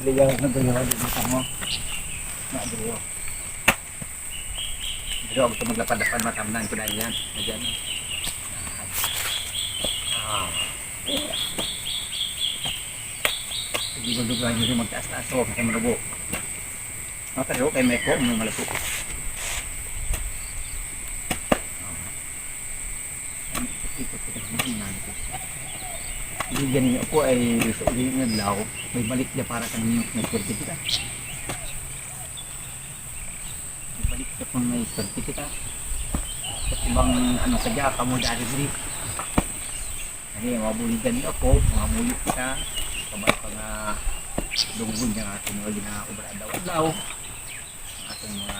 Liyaw na dalawa dito mo. Na dalawa. Dito ako maglapad-lapad matamnan ko na yan. Diyan. Hindi ko dugaan yung magtaas-taas ako kasi malubo. Pero kay Meko, may malapot. Bigyan niyo ako ay sa uling naglaw. May balik niya para kanino may certificate. May balik niya kung may certificate. At ibang ano sadya ka mo dali diri. Ani mabuligan niyo ako, mamulit ka. Kabay pa nga lunggon niya ating wali na obra daw. Ating mga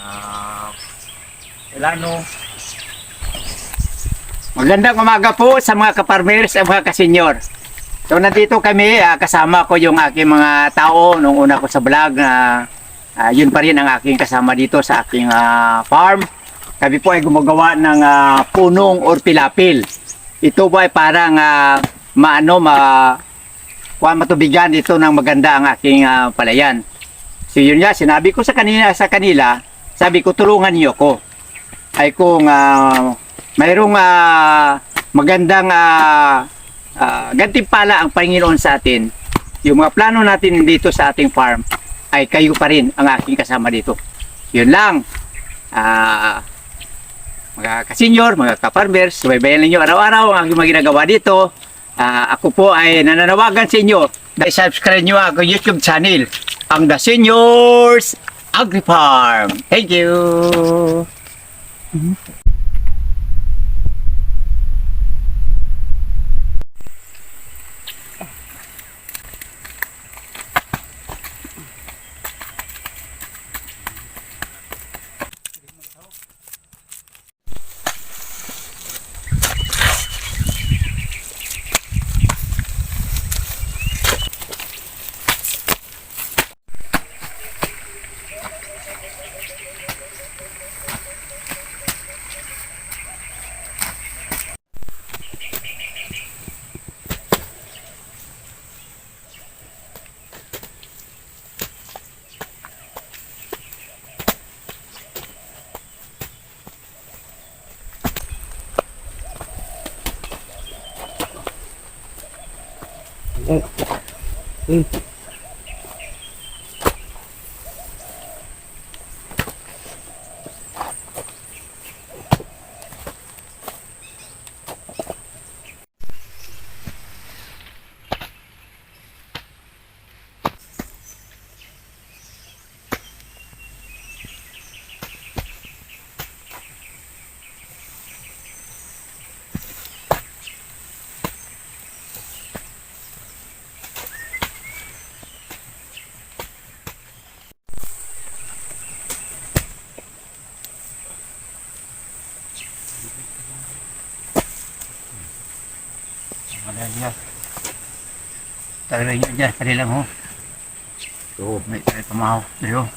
elano. Magandang umaga po sa mga kaparmers at mga kasenyor. So nandito kami, kasama ko yung aking mga tao nung una ko sa vlog na yun pa rin ang aking kasama dito sa aking farm. Kami po ay gumagawa ng punong or pilapil. Ito po ay parang matubigan dito ng maganda ang aking palayan. So yun nga, sinabi ko sa kanila, sabi ko tulungan niyo ko. Ay kung mayroong magandang gantimpala ang Panginoon sa atin, yung mga plano natin dito sa ating farm ay kayo pa rin ang aking kasama dito. Yun lang. Mga kasenyor, mga kafarmers, subaybayan ninyo araw-araw ang aking mga ginagawa dito. Ako po ay nananawagan sa inyo na subscribe nyo ang aking YouTube channel, ang The Seniors Agri Farm. Thank you! Madalya. Tagalay nyo dyan, tali lang ho. Oo, may tali pamahaw. Dali ho.